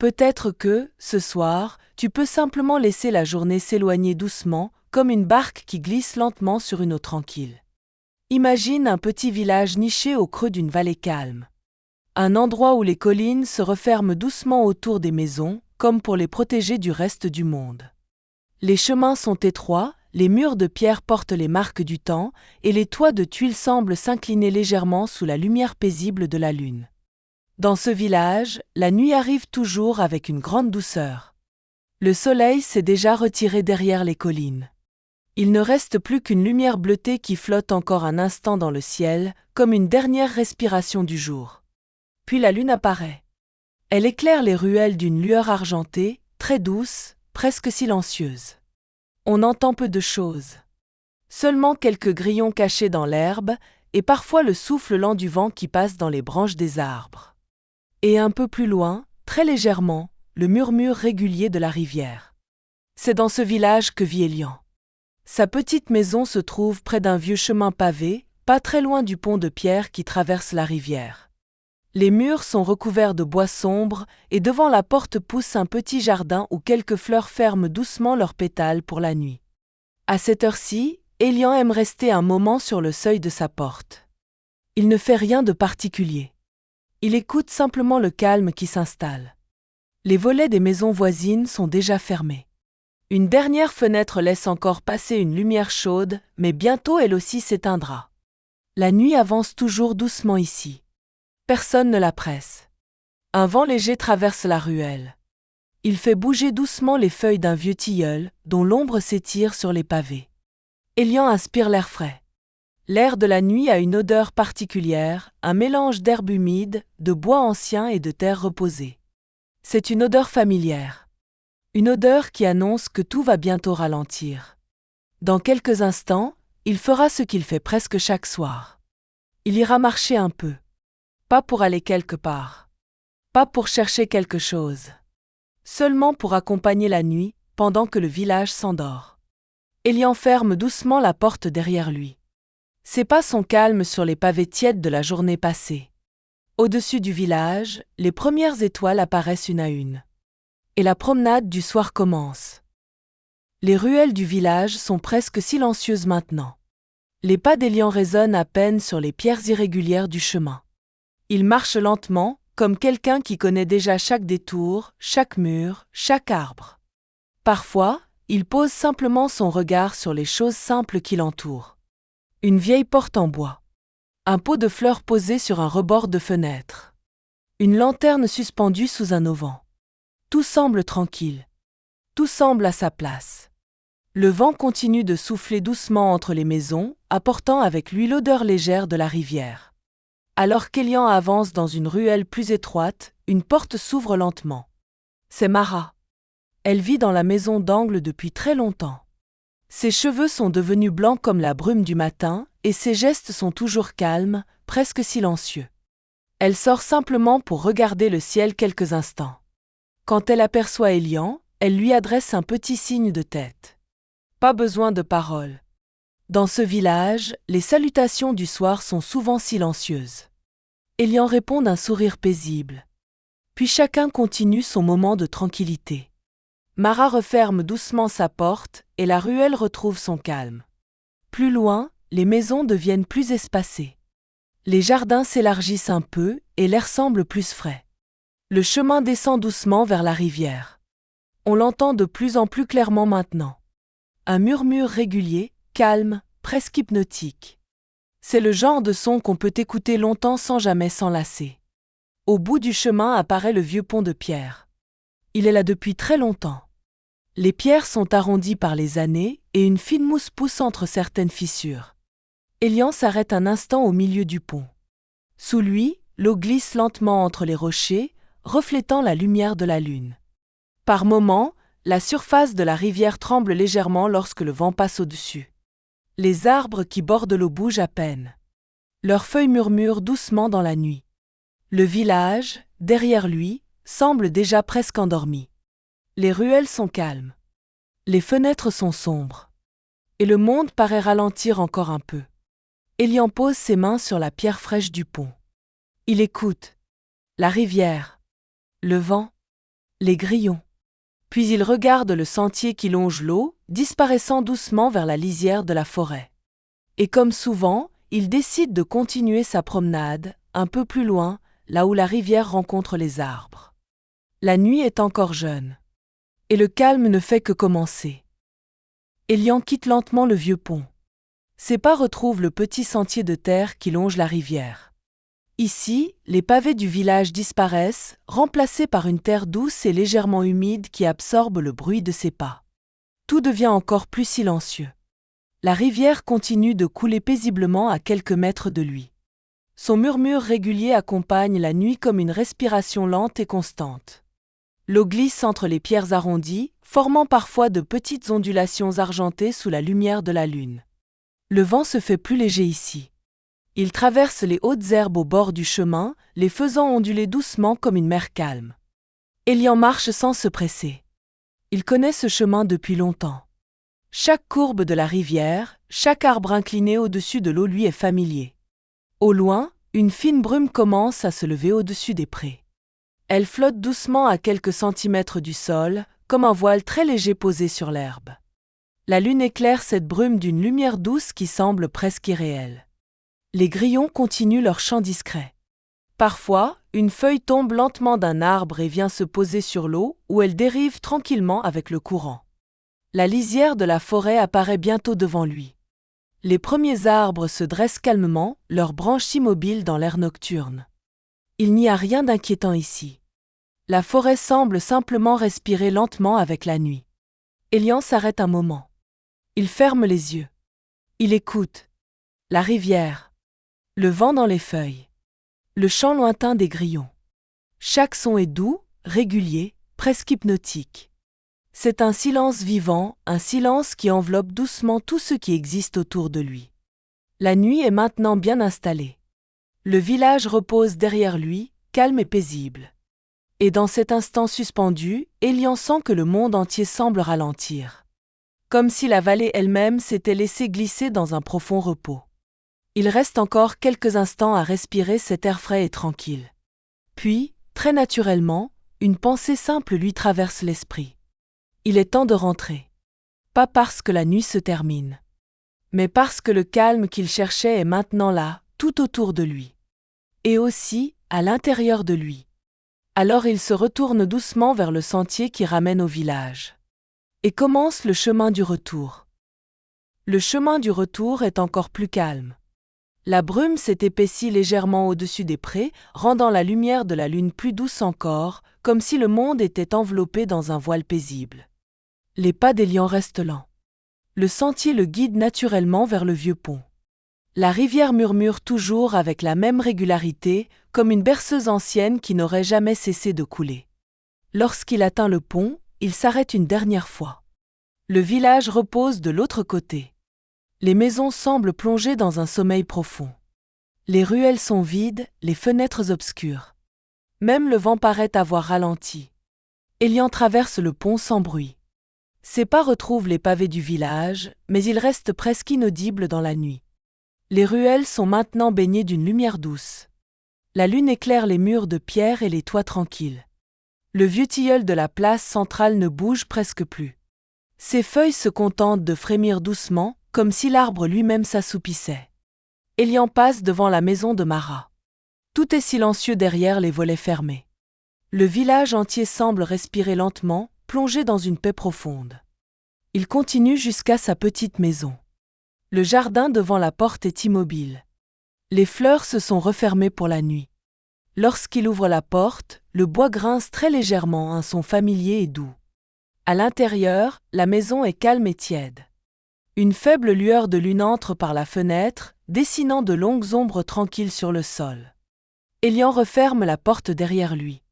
Peut-être que, ce soir, tu peux simplement laisser la journée s'éloigner doucement, comme une barque qui glisse lentement sur une eau tranquille. Imagine un petit village niché au creux d'une vallée calme. Un endroit où les collines se referment doucement autour des maisons, comme pour les protéger du reste du monde. Les chemins sont étroits, les murs de pierre portent les marques du temps, et les toits de tuiles semblent s'incliner légèrement sous la lumière paisible de la lune. Dans ce village, la nuit arrive toujours avec une grande douceur. Le soleil s'est déjà retiré derrière les collines. Il ne reste plus qu'une lumière bleutée qui flotte encore un instant dans le ciel, comme une dernière respiration du jour. Puis la lune apparaît. Elle éclaire les ruelles d'une lueur argentée, très douce, presque silencieuse. On entend peu de choses. Seulement quelques grillons cachés dans l'herbe, et parfois le souffle lent du vent qui passe dans les branches des arbres. Et un peu plus loin, très légèrement, le murmure régulier de la rivière. C'est dans ce village que vit Elian. Sa petite maison se trouve près d'un vieux chemin pavé, pas très loin du pont de pierre qui traverse la rivière. Les murs sont recouverts de bois sombre et devant la porte pousse un petit jardin où quelques fleurs ferment doucement leurs pétales pour la nuit. À cette heure-ci, Elian aime rester un moment sur le seuil de sa porte. Il ne fait rien de particulier. Il écoute simplement le calme qui s'installe. Les volets des maisons voisines sont déjà fermés. Une dernière fenêtre laisse encore passer une lumière chaude, mais bientôt elle aussi s'éteindra. La nuit avance toujours doucement ici. Personne ne la presse. Un vent léger traverse la ruelle. Il fait bouger doucement les feuilles d'un vieux tilleul, dont l'ombre s'étire sur les pavés. Elian inspire l'air frais. L'air de la nuit a une odeur particulière, un mélange d'herbes humides, de bois ancien et de terre reposée. C'est une odeur familière. Une odeur qui annonce que tout va bientôt ralentir. Dans quelques instants, il fera ce qu'il fait presque chaque soir. Il ira marcher un peu. Pas pour aller quelque part. Pas pour chercher quelque chose. Seulement pour accompagner la nuit, pendant que le village s'endort. Elian ferme doucement la porte derrière lui. Ses pas sont calmes sur les pavés tièdes de la journée passée. Au-dessus du village, les premières étoiles apparaissent une à une. Et la promenade du soir commence. Les ruelles du village sont presque silencieuses maintenant. Les pas d'Elian résonnent à peine sur les pierres irrégulières du chemin. Il marche lentement, comme quelqu'un qui connaît déjà chaque détour, chaque mur, chaque arbre. Parfois, il pose simplement son regard sur les choses simples qui l'entourent. Une vieille porte en bois. Un pot de fleurs posé sur un rebord de fenêtre. Une lanterne suspendue sous un auvent. Tout semble tranquille. Tout semble à sa place. Le vent continue de souffler doucement entre les maisons, apportant avec lui l'odeur légère de la rivière. Alors qu'Elian avance dans une ruelle plus étroite, une porte s'ouvre lentement. C'est Mara. Elle vit dans la maison d'angle depuis très longtemps. Ses cheveux sont devenus blancs comme la brume du matin, et ses gestes sont toujours calmes, presque silencieux. Elle sort simplement pour regarder le ciel quelques instants. Quand elle aperçoit Elian, elle lui adresse un petit signe de tête. Pas besoin de paroles. Dans ce village, les salutations du soir sont souvent silencieuses. Elian répond d'un sourire paisible. Puis chacun continue son moment de tranquillité. Mara referme doucement sa porte et la ruelle retrouve son calme. Plus loin, les maisons deviennent plus espacées. Les jardins s'élargissent un peu et l'air semble plus frais. Le chemin descend doucement vers la rivière. On l'entend de plus en plus clairement maintenant. Un murmure régulier, calme, presque hypnotique. C'est le genre de son qu'on peut écouter longtemps sans jamais s'enlacer. Au bout du chemin apparaît le vieux pont de pierre. Il est là depuis très longtemps. Les pierres sont arrondies par les années et une fine mousse pousse entre certaines fissures. Elian s'arrête un instant au milieu du pont. Sous lui, l'eau glisse lentement entre les rochers, reflétant la lumière de la lune. Par moments, la surface de la rivière tremble légèrement lorsque le vent passe au-dessus. Les arbres qui bordent l'eau bougent à peine. Leurs feuilles murmurent doucement dans la nuit. Le village, derrière lui, semble déjà presque endormi. Les ruelles sont calmes. Les fenêtres sont sombres. Et le monde paraît ralentir encore un peu. Elian pose ses mains sur la pierre fraîche du pont. Il écoute. La rivière. Le vent. Les grillons. Puis il regarde le sentier qui longe l'eau, disparaissant doucement vers la lisière de la forêt. Et comme souvent, il décide de continuer sa promenade, un peu plus loin, là où la rivière rencontre les arbres. La nuit est encore jeune. Et le calme ne fait que commencer. Élian quitte lentement le vieux pont. Ses pas retrouvent le petit sentier de terre qui longe la rivière. Ici, les pavés du village disparaissent, remplacés par une terre douce et légèrement humide qui absorbe le bruit de ses pas. Tout devient encore plus silencieux. La rivière continue de couler paisiblement à quelques mètres de lui. Son murmure régulier accompagne la nuit comme une respiration lente et constante. L'eau glisse entre les pierres arrondies, formant parfois de petites ondulations argentées sous la lumière de la lune. Le vent se fait plus léger ici. Il traverse les hautes herbes au bord du chemin, les faisant onduler doucement comme une mer calme. Élian marche sans se presser. Il connaît ce chemin depuis longtemps. Chaque courbe de la rivière, chaque arbre incliné au-dessus de l'eau lui est familier. Au loin, une fine brume commence à se lever au-dessus des prés. Elle flotte doucement à quelques centimètres du sol, comme un voile très léger posé sur l'herbe. La lune éclaire cette brume d'une lumière douce qui semble presque irréelle. Les grillons continuent leur chant discret. Parfois, une feuille tombe lentement d'un arbre et vient se poser sur l'eau, où elle dérive tranquillement avec le courant. La lisière de la forêt apparaît bientôt devant lui. Les premiers arbres se dressent calmement, leurs branches immobiles dans l'air nocturne. Il n'y a rien d'inquiétant ici. La forêt semble simplement respirer lentement avec la nuit. Élian s'arrête un moment. Il ferme les yeux. Il écoute. La rivière. Le vent dans les feuilles. Le chant lointain des grillons. Chaque son est doux, régulier, presque hypnotique. C'est un silence vivant, un silence qui enveloppe doucement tout ce qui existe autour de lui. La nuit est maintenant bien installée. Le village repose derrière lui, calme et paisible. Et dans cet instant suspendu, Élian sent que le monde entier semble ralentir. Comme si la vallée elle-même s'était laissée glisser dans un profond repos. Il reste encore quelques instants à respirer cet air frais et tranquille. Puis, très naturellement, une pensée simple lui traverse l'esprit. Il est temps de rentrer. Pas parce que la nuit se termine, mais parce que le calme qu'il cherchait est maintenant là, tout autour de lui. Et aussi, à l'intérieur de lui. Alors il se retourne doucement vers le sentier qui ramène au village. Et commence le chemin du retour. Le chemin du retour est encore plus calme. La brume s'est épaissie légèrement au-dessus des prés, rendant la lumière de la lune plus douce encore, comme si le monde était enveloppé dans un voile paisible. Les pas d'Élian restent lents. Le sentier le guide naturellement vers le vieux pont. La rivière murmure toujours avec la même régularité, comme une berceuse ancienne qui n'aurait jamais cessé de couler. Lorsqu'il atteint le pont, il s'arrête une dernière fois. Le village repose de l'autre côté. Les maisons semblent plongées dans un sommeil profond. Les ruelles sont vides, les fenêtres obscures. Même le vent paraît avoir ralenti. Élian traverse le pont sans bruit. Ses pas retrouvent les pavés du village, mais ils restent presque inaudibles dans la nuit. Les ruelles sont maintenant baignées d'une lumière douce. La lune éclaire les murs de pierre et les toits tranquilles. Le vieux tilleul de la place centrale ne bouge presque plus. Ses feuilles se contentent de frémir doucement, comme si l'arbre lui-même s'assoupissait. Élian passe devant la maison de Mara. Tout est silencieux derrière les volets fermés. Le village entier semble respirer lentement, plongé dans une paix profonde. Il continue jusqu'à sa petite maison. Le jardin devant la porte est immobile. Les fleurs se sont refermées pour la nuit. Lorsqu'il ouvre la porte, le bois grince très légèrement, un son familier et doux. À l'intérieur, la maison est calme et tiède. Une faible lueur de lune entre par la fenêtre, dessinant de longues ombres tranquilles sur le sol. Élian referme la porte derrière lui.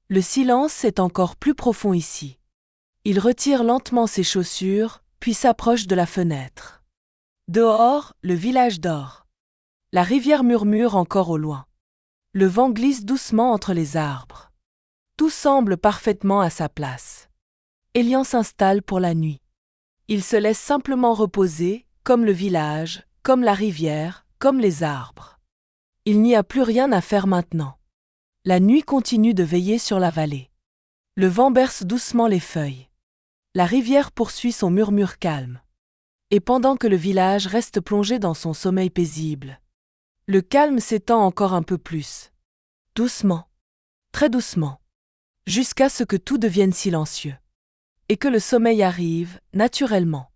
Le silence est encore plus profond ici. Il retire lentement ses chaussures, puis s'approche de la fenêtre. Dehors, le village dort. La rivière murmure encore au loin. Le vent glisse doucement entre les arbres. Tout semble parfaitement à sa place. Élian s'installe pour la nuit. Il se laisse simplement reposer, comme le village, comme la rivière, comme les arbres. Il n'y a plus rien à faire maintenant. La nuit continue de veiller sur la vallée. Le vent berce doucement les feuilles. La rivière poursuit son murmure calme. Et pendant que le village reste plongé dans son sommeil paisible, le calme s'étend encore un peu plus. Doucement, très doucement, jusqu'à ce que tout devienne silencieux. Et que le sommeil arrive, naturellement.